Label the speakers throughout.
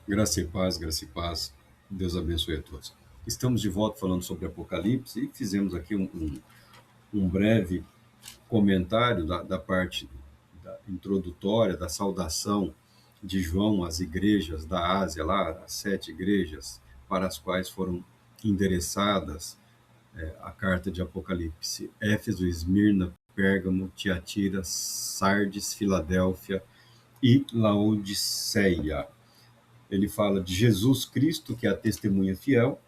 Speaker 1: Graça e paz, graça e paz. Deus abençoe a todos. Estamos de volta falando sobre Apocalipse e fizemos aqui um breve comentário da parte introdutória, da saudação de João às igrejas da Ásia, lá, as 7 igrejas para as quais foram endereçadas a carta de Apocalipse: Éfeso, Esmirna, Pérgamo, Tiatira, Sardes, Filadélfia e Laodiceia. Ele fala de Jesus Cristo, que é a testemunha fiel,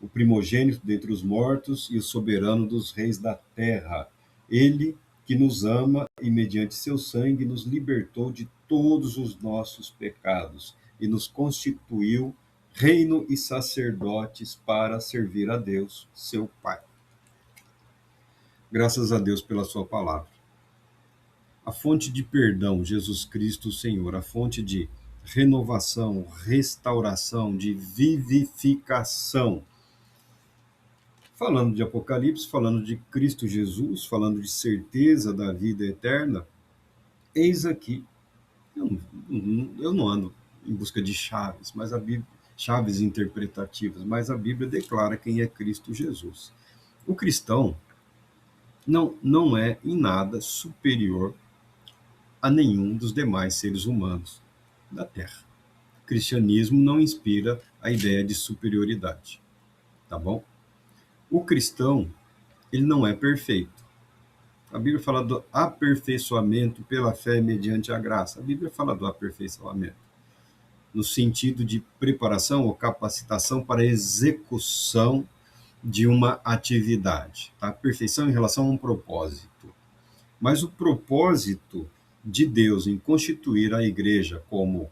Speaker 1: o primogênito dentre os mortos e o soberano dos reis da terra. Ele que nos ama e, mediante seu sangue, nos libertou de todos os nossos pecados e nos constituiu reino e sacerdotes para servir a Deus, seu Pai. Graças a Deus pela sua palavra. A fonte de perdão, Jesus Cristo, o Senhor, a fonte de renovação, restauração, de vivificação. Falando de Apocalipse, falando de Cristo Jesus, falando de certeza da vida eterna, eis aqui, eu não ando em busca de chaves, mas a Bíblia, chaves interpretativas, mas a Bíblia declara quem é Cristo Jesus. O cristão não é em nada superior a nenhum dos demais seres humanos da Terra. O cristianismo não inspira a ideia de superioridade, tá bom? O cristão, ele não é perfeito. A Bíblia fala do aperfeiçoamento pela fé mediante a graça. A Bíblia fala do aperfeiçoamento no sentido de preparação ou capacitação para a execução de uma atividade, tá? Perfeição em relação a um propósito. Mas o propósito de Deus em constituir a igreja como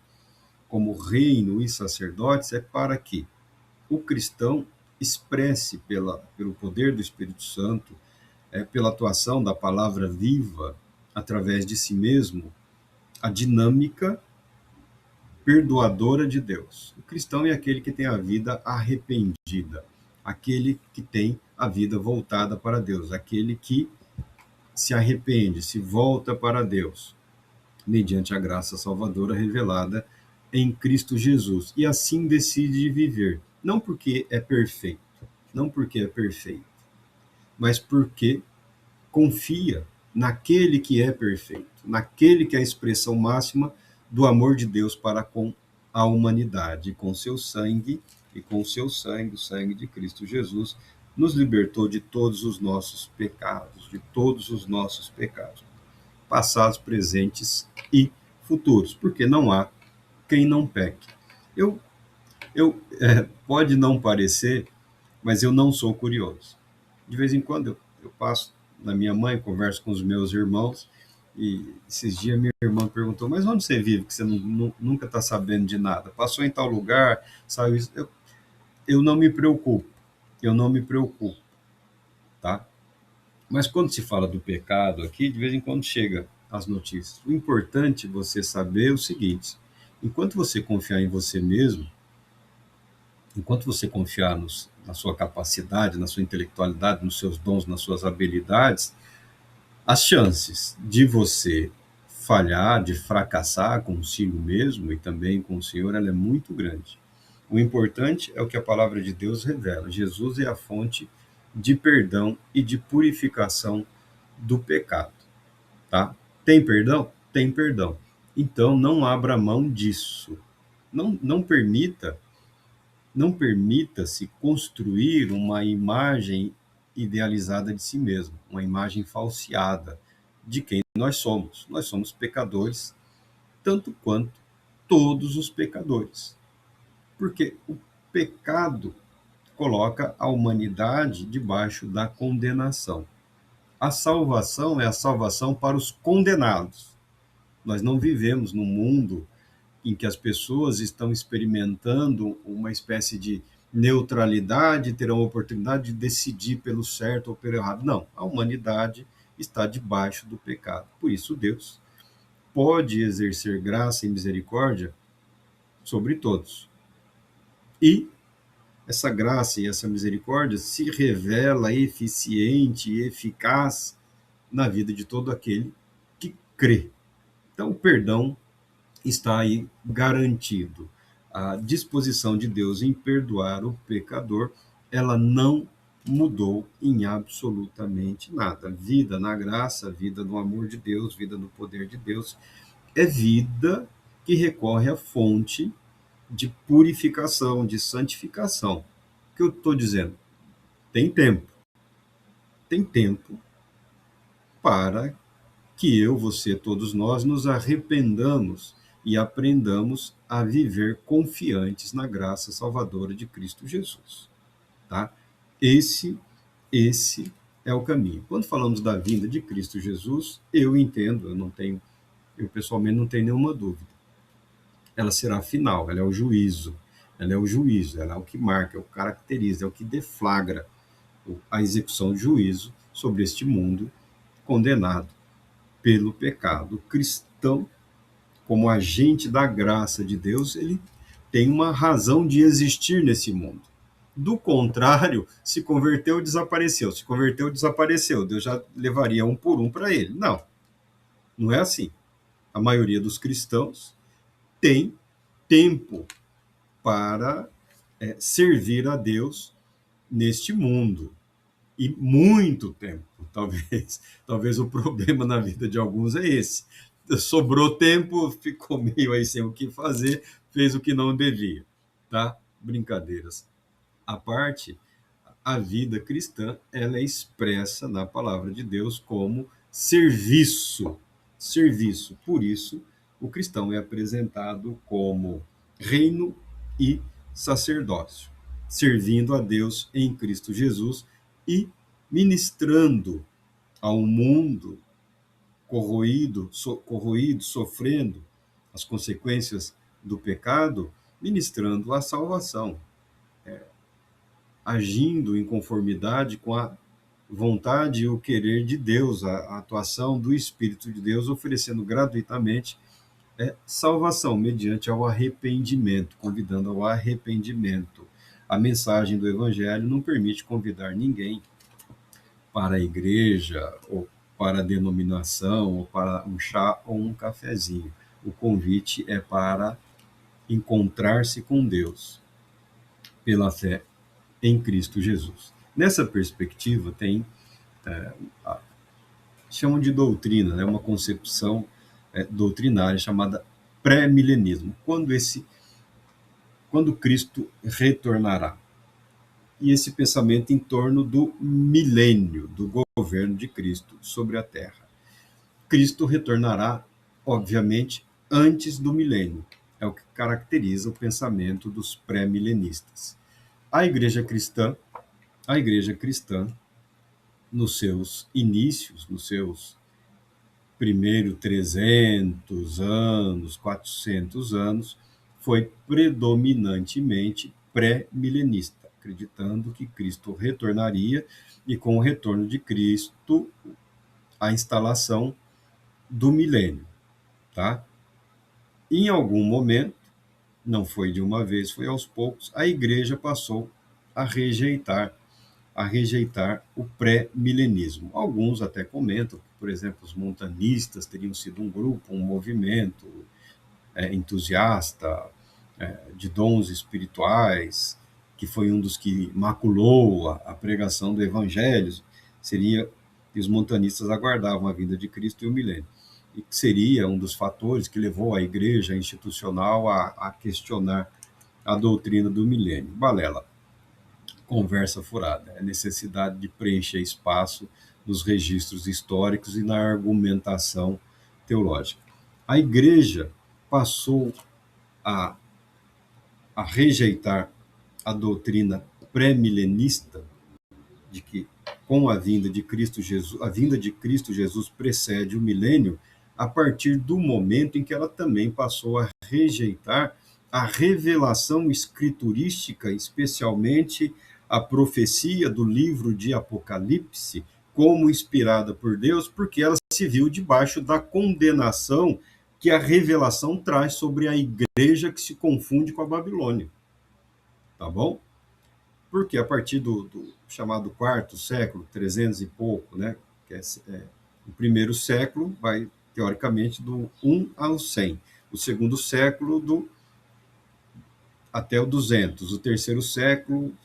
Speaker 1: reino e sacerdotes é para que o cristão expresse pelo poder do Espírito Santo, pela atuação da palavra viva através de si mesmo, a dinâmica perdoadora de Deus. O cristão é aquele que tem a vida arrependida, aquele que tem a vida voltada para Deus, aquele que se arrepende, se volta para Deus, mediante a graça salvadora revelada em Cristo Jesus. E assim decide viver, não porque é perfeito, não porque é perfeito, mas porque confia naquele que é perfeito, naquele que é a expressão máxima do amor de Deus para com a humanidade, com seu sangue e com seu sangue, o sangue de Cristo Jesus, nos libertou de todos os nossos pecados, de todos os nossos pecados, passados, presentes e futuros, porque não há quem não peque. Eu, pode não parecer, mas eu não sou curioso. De vez em quando eu passo na minha mãe, converso com os meus irmãos, e esses dias minha irmã perguntou: mas onde você vive, que você nunca está sabendo de nada? Passou em tal lugar, saiu isso. Eu não me preocupo, eu não me preocupo, tá? Mas quando se fala do pecado aqui, de vez em quando chega as notícias. O importante é você saber o seguinte: enquanto você confiar em você mesmo, enquanto você confiar na sua capacidade, na sua intelectualidade, nos seus dons, nas suas habilidades, as chances de você falhar, de fracassar consigo mesmo e também com o Senhor, ela é muito grande. O importante é o que a palavra de Deus revela. Jesus é a fonte de perdão e de purificação do pecado, tá? Tem perdão? Tem perdão. Então não abra mão disso. Não permita, não permita-se construir uma imagem idealizada de si mesmo, uma imagem falseada de quem nós somos. Nós somos pecadores, tanto quanto todos os pecadores. Porque o pecado coloca a humanidade debaixo da condenação. A salvação é a salvação para os condenados. Nós não vivemos num mundo em que as pessoas estão experimentando uma espécie de neutralidade, terão a oportunidade de decidir pelo certo ou pelo errado. Não, a humanidade está debaixo do pecado. Por isso, Deus pode exercer graça e misericórdia sobre todos. E essa graça e essa misericórdia se revela eficiente e eficaz na vida de todo aquele que crê. Então, o perdão está aí garantido. a disposição de Deus em perdoar o pecador, ela não mudou em absolutamente nada. Vida na graça, vida no amor de Deus, vida no poder de Deus, é vida que recorre à fonte de purificação, de santificação. O que eu estou dizendo? Tem tempo para que eu, você, todos nós nos arrependamos e aprendamos a viver confiantes na graça salvadora de Cristo Jesus, tá? Esse esse é o caminho. Quando falamos da vinda de Cristo Jesus, eu entendo, eu pessoalmente não tenho nenhuma dúvida. Ela será final, ela é o juízo, ela é o que marca, é o que caracteriza, é o que deflagra a execução de juízo sobre este mundo condenado pelo pecado. O cristão, como agente da graça de Deus, ele tem uma razão de existir nesse mundo. Do contrário, se converteu, desapareceu. Se converteu, desapareceu. Deus já levaria um por um para ele. Não, não é assim. A maioria dos cristãos tem tempo para servir a Deus neste mundo. E muito tempo, talvez. Talvez o problema na vida de alguns é esse. Sobrou tempo, ficou meio aí sem o que fazer, fez o que não devia, tá? Brincadeiras à parte, a vida cristã, ela é expressa na palavra de Deus como serviço. Serviço. Por isso, o cristão é apresentado como reino e sacerdócio, servindo a Deus em Cristo Jesus e ministrando a um mundo corroído, sofrendo as consequências do pecado, ministrando a salvação, agindo em conformidade com a vontade e o querer de Deus, a atuação do Espírito de Deus, oferecendo gratuitamente salvação mediante ao arrependimento, convidando ao arrependimento. A mensagem do Evangelho não permite convidar ninguém para a igreja, ou para a denominação, ou para um chá ou um cafezinho. O convite é para encontrar-se com Deus pela fé em Cristo Jesus. Nessa perspectiva, tem, chamam de doutrina, né, uma concepção doutrinária chamada pré-milenismo, quando Cristo retornará. E esse pensamento em torno do milênio, do governo de Cristo sobre a Terra. Cristo retornará, obviamente, antes do milênio. É o que caracteriza o pensamento dos pré-milenistas. A Igreja Cristã, nos seus inícios, nos seus primeiros 300 anos, 400 anos, foi predominantemente pré-milenista, acreditando que Cristo retornaria e, com o retorno de Cristo, a instalação do milênio, tá? Em algum momento, não foi de uma vez, foi aos poucos, a igreja passou a rejeitar o pré-milenismo. Alguns até comentam que, por exemplo, os montanistas teriam sido um grupo, um movimento entusiasta de dons espirituais, que foi um dos que maculou a pregação do evangelho, seria que os montanistas aguardavam a vinda de Cristo e o milênio, e que seria um dos fatores que levou a igreja institucional a questionar a doutrina do milênio. Balela, conversa furada, é necessidade de preencher espaço nos registros históricos e na argumentação teológica. A igreja passou a, a rejeitar a doutrina pré-milenista de que, com a vinda de Cristo Jesus, a vinda de Cristo Jesus precede o milênio, a partir do momento em que ela também passou a rejeitar a revelação escriturística, especialmente a profecia do livro de Apocalipse, como inspirada por Deus, porque ela se viu debaixo da condenação que a revelação traz sobre a igreja que se confunde com a Babilônia. Tá bom? Porque a partir do chamado quarto século, 300 e pouco, né, que o primeiro século vai, teoricamente, do 1 ao 100. O segundo século, até o 200, o terceiro século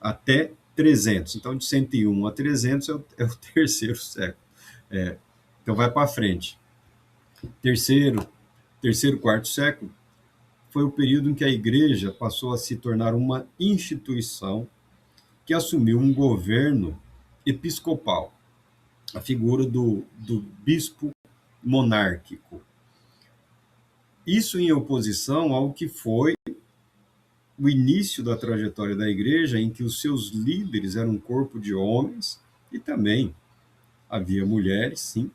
Speaker 1: até 300. Então, de 101 a 300 é o terceiro século. Então, vai para frente. Terceiro, quarto século foi o período em que a igreja passou a se tornar uma instituição que assumiu um governo episcopal, a figura do bispo monárquico. Isso em oposição ao que foi o início da trajetória da igreja, em que os seus líderes eram um corpo de homens e também havia mulheres, sim.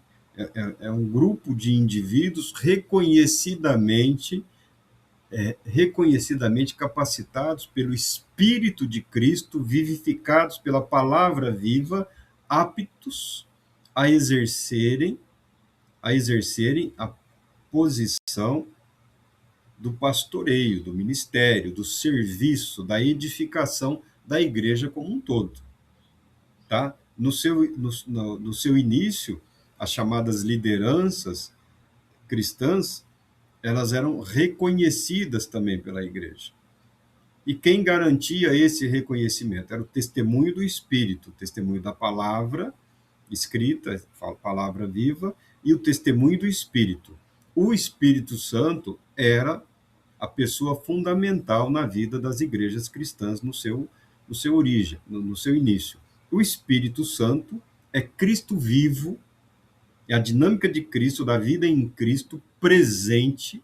Speaker 1: É um grupo de indivíduos reconhecidamente capacitados pelo Espírito de Cristo, vivificados pela palavra viva, aptos a exercerem a posição do pastoreio, do ministério, do serviço, da edificação da igreja como um todo. Tá? No seu início, as chamadas lideranças cristãs, elas eram reconhecidas também pela igreja. E quem garantia esse reconhecimento? Era o testemunho do Espírito, o testemunho da palavra escrita, palavra viva, e o testemunho do Espírito. O Espírito Santo era a pessoa fundamental na vida das igrejas cristãs no seu origem, no seu início. O Espírito Santo é Cristo vivo, é a dinâmica de Cristo, da vida em Cristo, presente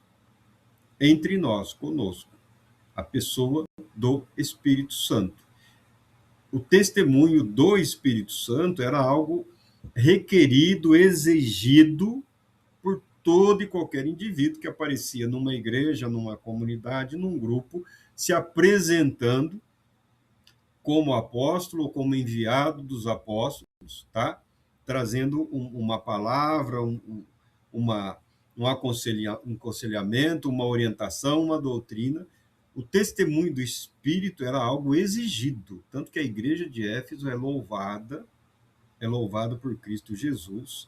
Speaker 1: entre nós, conosco, a pessoa do Espírito Santo. O testemunho do Espírito Santo era algo requerido, exigido por todo e qualquer indivíduo que aparecia numa igreja, numa comunidade, num grupo, se apresentando como apóstolo ou como enviado dos apóstolos, tá? Trazendo uma palavra, um aconselhamento, uma orientação, uma doutrina. O testemunho do Espírito era algo exigido, tanto que a igreja de Éfeso é louvada por Cristo Jesus,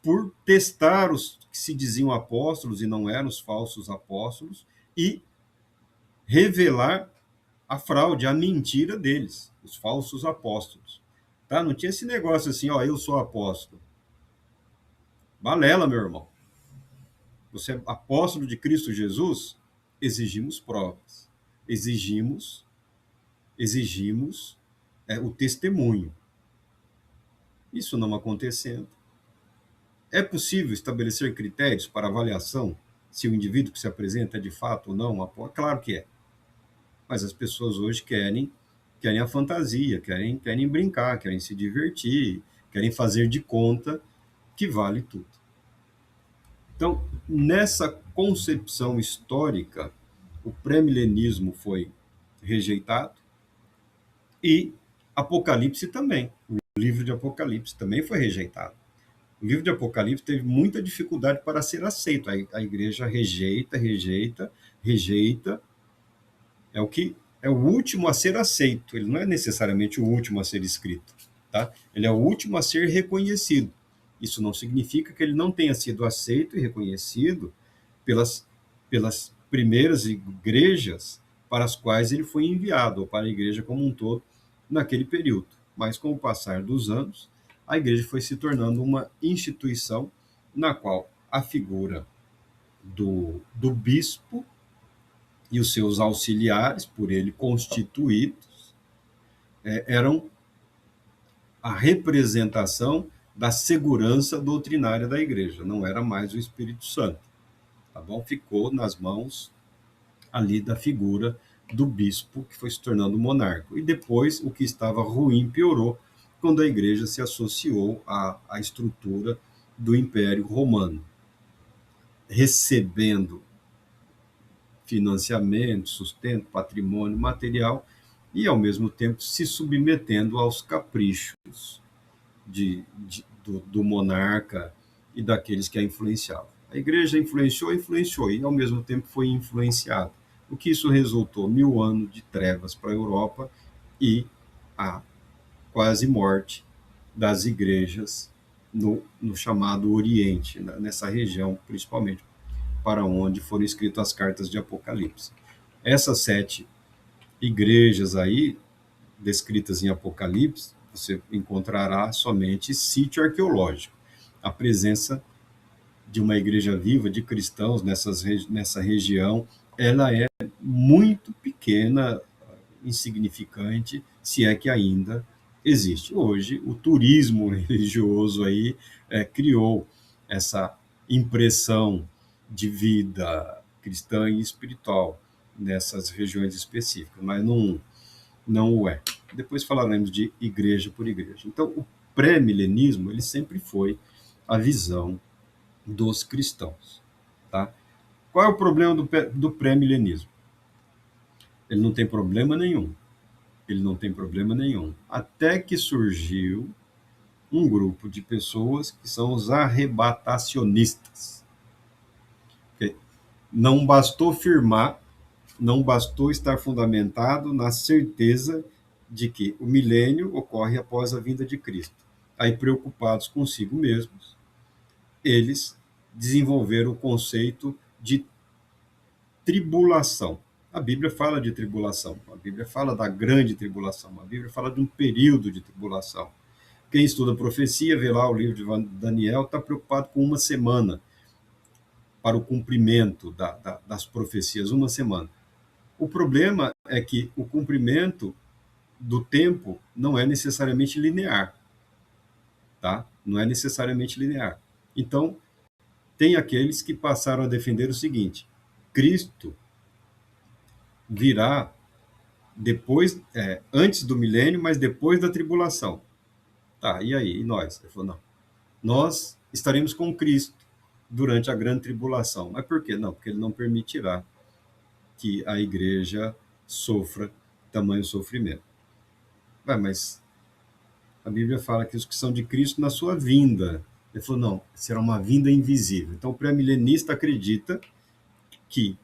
Speaker 1: por testar os que se diziam apóstolos e não eram os falsos apóstolos, e revelar a fraude, a mentira deles, os falsos apóstolos. Tá? Não tinha esse negócio assim, ó, eu sou apóstolo. Balela, meu irmão. Você é apóstolo de Cristo Jesus? Exigimos provas. Exigimos o testemunho. Isso não acontecendo. É possível estabelecer critérios para avaliação se o indivíduo que se apresenta é de fato ou não um apóstolo? Claro que é. Mas as pessoas hoje querem a fantasia, querem brincar, querem se divertir, querem fazer de conta que vale tudo. Então, nessa concepção histórica, o pré-milenismo foi rejeitado e Apocalipse também. O livro de Apocalipse também foi rejeitado. O livro de Apocalipse teve muita dificuldade para ser aceito. A igreja rejeita. É o último a ser aceito. Ele não é necessariamente o último a ser escrito, tá? Ele é o último a ser reconhecido. Isso não significa que ele não tenha sido aceito e reconhecido pelas primeiras igrejas para as quais ele foi enviado, ou para a igreja como um todo, naquele período. Mas, com o passar dos anos, a igreja foi se tornando uma instituição na qual a figura do bispo e os seus auxiliares, por ele constituídos, eram a representação da segurança doutrinária da igreja, não era mais o Espírito Santo. Tá bom? Ficou nas mãos ali da figura do bispo, que foi se tornando monarca. E depois, o que estava ruim piorou, quando a igreja se associou à estrutura do Império Romano, recebendo financiamento, sustento, patrimônio material e, ao mesmo tempo, se submetendo aos caprichos do monarca e daqueles que a influenciavam. A igreja influenciou, e, ao mesmo tempo, foi influenciada. O que isso resultou? 1000 anos de trevas para a Europa e a quase morte das igrejas no chamado Oriente, nessa região, principalmente, para onde foram escritas as cartas de Apocalipse. Essas 7 igrejas aí, descritas em Apocalipse, você encontrará somente sítio arqueológico. A presença de uma igreja viva, de cristãos nessa região, ela é muito pequena, insignificante, se é que ainda existe. Hoje, o turismo religioso aí criou essa impressão de vida cristã e espiritual nessas regiões específicas, mas não o é. Depois falaremos de igreja por igreja. Então, o pré-milenismo, ele sempre foi a visão dos cristãos, tá? Qual é o problema do pré-milenismo? Ele não tem problema nenhum. Ele não tem problema nenhum. Até que surgiu um grupo de pessoas que são os arrebatacionistas. Okay? Não bastou firmar, não bastou estar fundamentado na certeza de que o milênio ocorre após a vinda de Cristo. Aí, preocupados consigo mesmos, eles desenvolveram o conceito de tribulação. A Bíblia fala de tribulação, a Bíblia fala da grande tribulação, a Bíblia fala de um período de tribulação. Quem estuda profecia, vê lá o livro de Daniel, está preocupado com uma semana para o cumprimento das profecias, uma semana. O problema é que o cumprimento do tempo não é necessariamente linear, tá? Não é necessariamente linear. Então, tem aqueles que passaram a defender o seguinte: Cristo virá depois, antes do milênio, mas depois da tribulação. Tá, e aí? E nós? Ele falou, não. Nós estaremos com Cristo durante a grande tribulação. Mas por quê? Não, porque ele não permitirá que a igreja sofra tamanho sofrimento. Mas a Bíblia fala que os que são de Cristo na sua vinda. Ele falou, não, será uma vinda invisível. Então o pré-milenista acredita que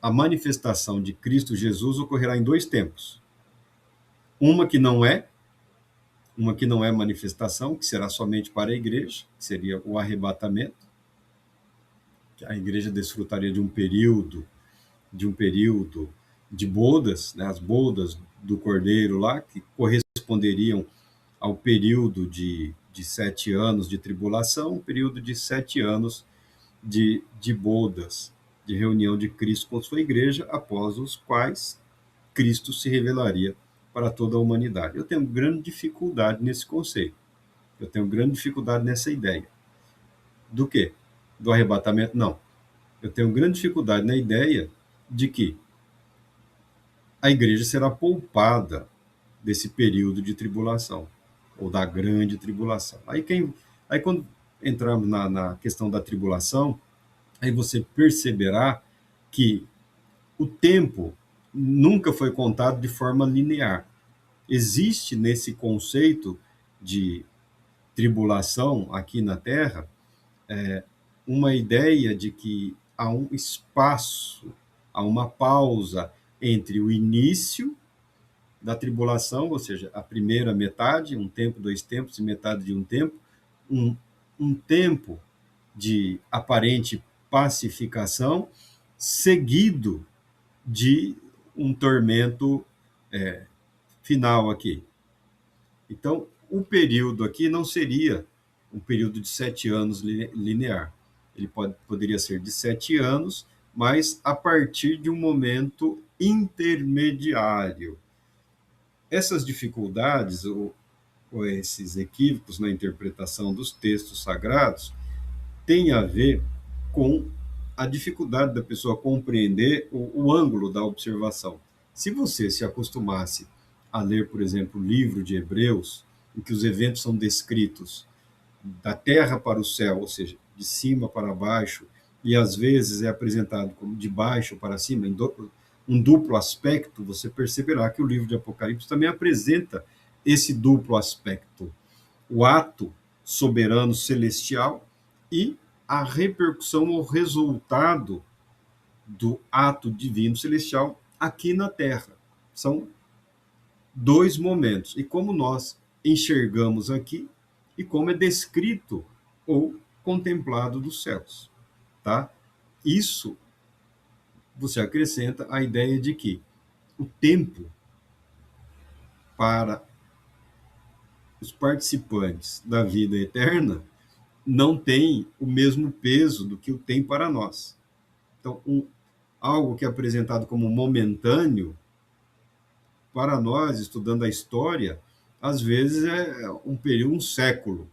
Speaker 1: a manifestação de Cristo Jesus ocorrerá em 2 tempos. Uma que não é manifestação, que será somente para a igreja, que seria o arrebatamento, que a igreja desfrutaria de um período de bodas, né, as bodas do Cordeiro lá, que corresponderiam ao período de 7 anos de tribulação, um período de 7 anos de bodas, de reunião de Cristo com sua igreja, após os quais Cristo se revelaria para toda a humanidade. Eu tenho grande dificuldade nesse conceito. Eu tenho grande dificuldade nessa ideia. Do quê? Do arrebatamento? Não. Eu tenho grande dificuldade na ideia de que a igreja será poupada desse período de tribulação, ou da grande tribulação. Aí quando entramos na questão da tribulação, aí você perceberá que o tempo nunca foi contado de forma linear. Existe nesse conceito de tribulação aqui na Terra uma ideia de que há um espaço, há uma pausa entre o início da tribulação, ou seja, a primeira metade, um tempo, 2 tempos e metade de um tempo, um, um tempo de aparente pacificação, seguido de um tormento final aqui. Então, o período aqui não seria um período de 7 anos linear. Ele poderia ser de 7 anos, mas a partir de um momento intermediário. Essas dificuldades ou esses equívocos na interpretação dos textos sagrados têm a ver com a dificuldade da pessoa compreender o ângulo da observação. Se você se acostumasse a ler, por exemplo, o livro de Hebreus, em que os eventos são descritos da terra para o céu, ou seja, de cima para baixo, e às vezes é apresentado como de baixo para cima, em um duplo aspecto, você perceberá que o livro de Apocalipse também apresenta esse duplo aspecto: o ato soberano celestial e a repercussão ou resultado do ato divino celestial aqui na Terra. São 2 momentos. E como nós enxergamos aqui e como é descrito ou contemplado dos céus, tá? Isso você acrescenta a ideia de que o tempo para os participantes da vida eterna não tem o mesmo peso do que o tem para nós. Então, algo que é apresentado como momentâneo, para nós, estudando a história, às vezes é um período, um século.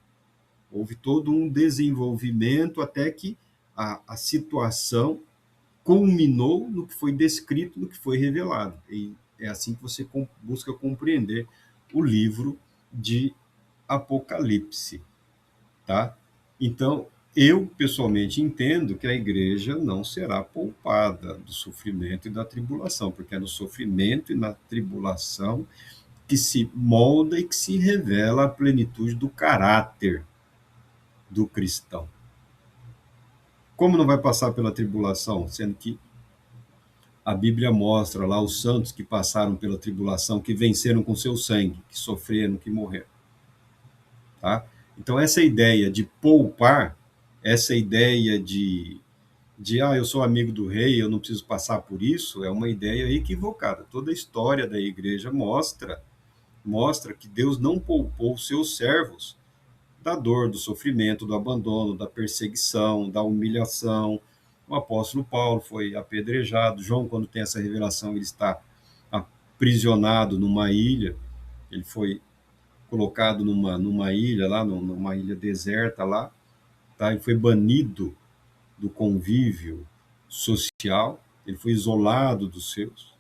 Speaker 1: Houve todo um desenvolvimento até que a situação culminou no que foi descrito, no que foi revelado. E é assim que você busca compreender o livro de Apocalipse, tá? Então, eu pessoalmente entendo que a igreja não será poupada do sofrimento e da tribulação, porque é no sofrimento e na tribulação que se molda e que se revela a plenitude do caráter do cristão. Como não vai passar pela tribulação, sendo que a Bíblia mostra lá os santos que passaram pela tribulação, que venceram com seu sangue, que sofreram, que morreram, tá? Então essa ideia de poupar, essa ideia de eu sou amigo do rei, eu não preciso passar por isso, é uma ideia equivocada. Toda a história da igreja mostra que Deus não poupou os seus servos da dor, do sofrimento, do abandono, da perseguição, da humilhação. O apóstolo Paulo foi apedrejado. João, quando tem essa revelação, ele está aprisionado numa ilha. Ele foi colocado numa ilha lá, numa ilha deserta lá, tá? Ele foi banido do convívio social, ele foi isolado dos seus,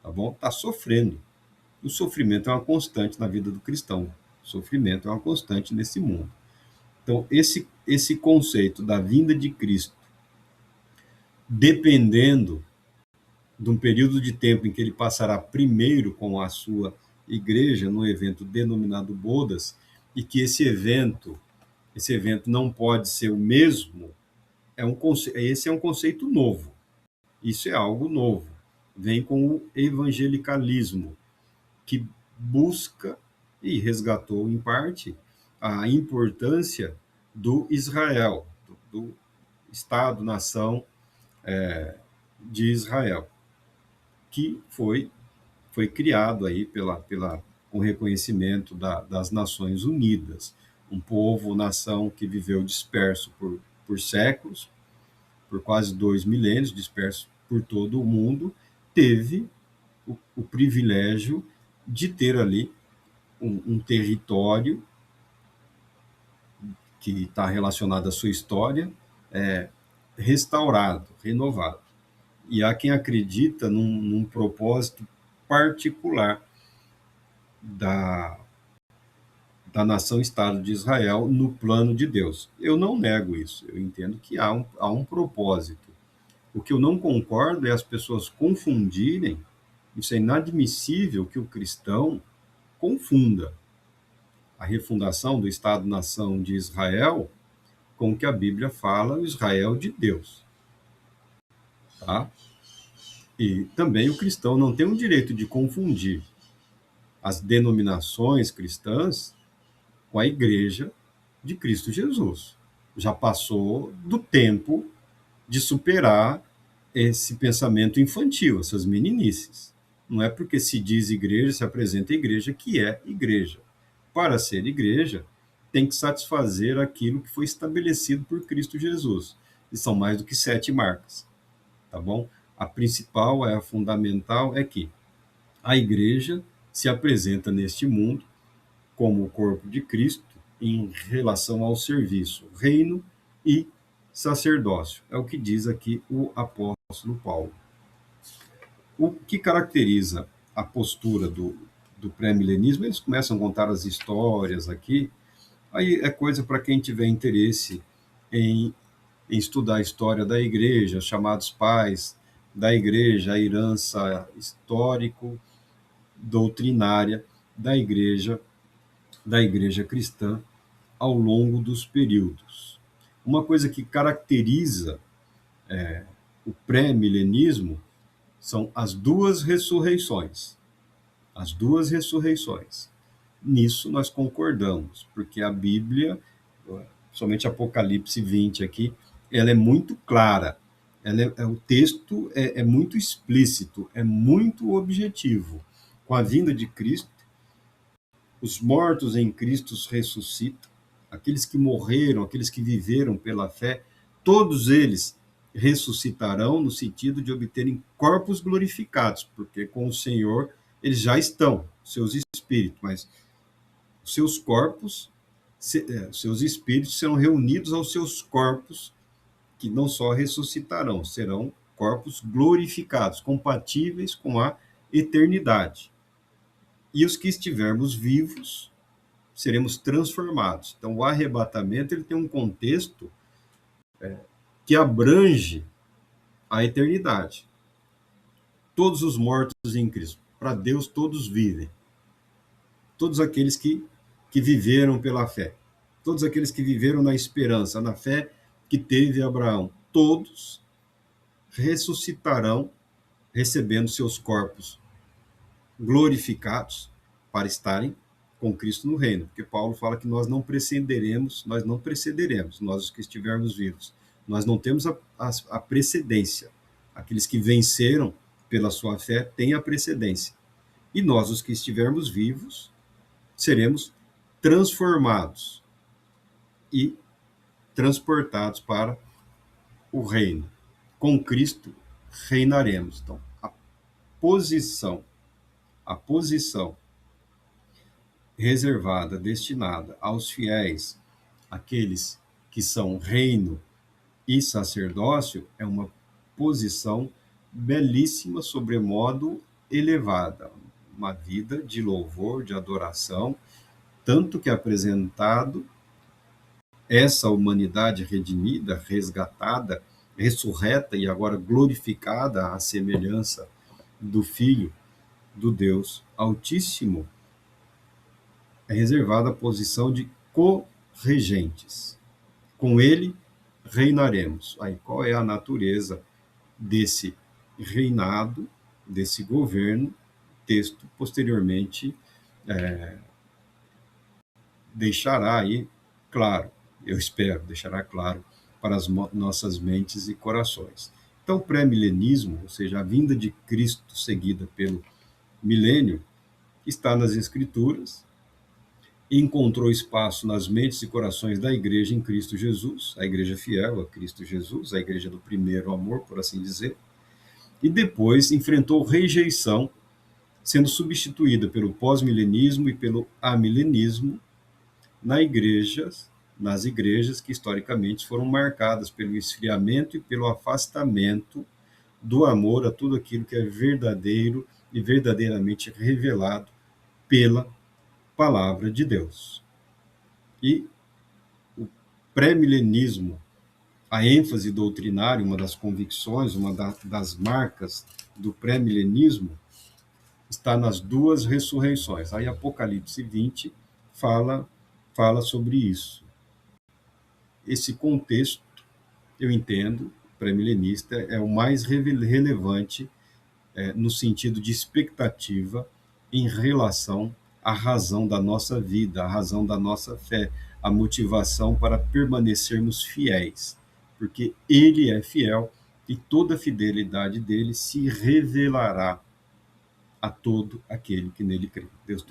Speaker 1: tá bom? Está sofrendo. O sofrimento é uma constante na vida do cristão. O sofrimento é uma constante nesse mundo. Então, esse conceito da vinda de Cristo, dependendo de um período de tempo em que ele passará primeiro com a sua igreja, no evento denominado Bodas, e que esse evento não pode ser o mesmo, esse é um conceito novo. Isso é algo novo. Vem com o evangelicalismo, que busca e resgatou, em parte, a importância do Israel, do Estado-nação de Israel, que foi criado aí com reconhecimento das Nações Unidas, um povo, nação que viveu disperso por séculos, por quase 2 milênios, disperso por todo o mundo, teve o privilégio de ter ali um território que está relacionado à sua história, restaurado, renovado. E há quem acredita num propósito particular da, da nação-estado de Israel no plano de Deus. Eu não nego isso, eu entendo que há um propósito. O que eu não concordo é as pessoas confundirem, isso é inadmissível que o cristão confunda a refundação do Estado-nação de Israel com o que a Bíblia fala, o Israel de Deus. Tá? E também o cristão não tem o direito de confundir as denominações cristãs com a igreja de Cristo Jesus. Já passou do tempo de superar esse pensamento infantil, essas meninices. Não é porque se diz igreja, se apresenta igreja, que é igreja. Para ser igreja, tem que satisfazer aquilo que foi estabelecido por Cristo Jesus. E são mais do que 7 marcas, tá bom? A principal, a fundamental, é que a igreja se apresenta neste mundo como o corpo de Cristo em relação ao serviço, reino e sacerdócio. É o que diz aqui o apóstolo Paulo. O que caracteriza a postura do pré-milenismo? Eles começam a contar as histórias aqui, aí é coisa para quem tiver interesse em estudar a história da igreja, chamados pais da igreja, a herança histórico-doutrinária da igreja cristã ao longo dos períodos. Uma coisa que caracteriza o pré-milenismo são as duas ressurreições. As duas ressurreições. Nisso nós concordamos, porque a Bíblia, somente Apocalipse 20 aqui, ela é muito clara. O texto é muito explícito, é muito objetivo. Com a vinda de Cristo, os mortos em Cristo ressuscitam, aqueles que morreram, aqueles que viveram pela fé, todos eles ressuscitarão no sentido de obterem corpos glorificados, porque com o Senhor eles já estão, seus espíritos, mas os seus corpos, seus espíritos serão reunidos aos seus corpos, que não só ressuscitarão, serão corpos glorificados, compatíveis com a eternidade. E os que estivermos vivos seremos transformados. Então, o arrebatamento ele tem um contexto que abrange a eternidade. Todos os mortos em Cristo, para Deus todos vivem. Todos aqueles que viveram pela fé. Todos aqueles que viveram na esperança, na fé que teve Abraão. Todos ressuscitarão recebendo seus corpos glorificados para estarem com Cristo no reino, porque Paulo fala que nós não precederemos, nós os que estivermos vivos. Nós não temos a precedência. Aqueles que venceram pela sua fé têm a precedência. E nós, os que estivermos vivos, seremos transformados e transportados para o reino. Com Cristo reinaremos. Então, posição, a posição reservada, destinada aos fiéis, aqueles que são reino e sacerdócio, é uma posição belíssima, sobremodo elevada, uma vida de louvor, de adoração, tanto que é apresentado essa humanidade redimida, resgatada, ressurreta e agora glorificada à semelhança do Filho do Deus Altíssimo, é reservada a posição de co-regentes. Com ele reinaremos. Aí qual é a natureza desse reinado, desse governo? Texto posteriormente deixará aí claro, eu espero, deixará claro para as nossas mentes e corações. Então, o pré-milenismo, ou seja, a vinda de Cristo seguida pelo milênio, está nas Escrituras, encontrou espaço nas mentes e corações da igreja em Cristo Jesus, a igreja fiel a Cristo Jesus, a igreja do primeiro amor, por assim dizer, e depois enfrentou rejeição, sendo substituída pelo pós-milenismo e pelo amilenismo nas igrejas que historicamente foram marcadas pelo esfriamento e pelo afastamento do amor a tudo aquilo que é verdadeiro e verdadeiramente revelado pela palavra de Deus. E o pré-milenismo, a ênfase doutrinária, uma das convicções, uma das marcas do pré-milenismo, está nas duas ressurreições. Aí Apocalipse 20 fala sobre isso. Esse contexto, eu entendo, pré-milenista, é o mais relevante no sentido de expectativa em relação à razão da nossa vida, à razão da nossa fé, a motivação para permanecermos fiéis, porque ele é fiel e toda a fidelidade dele se revelará a todo aquele que nele crê. Deus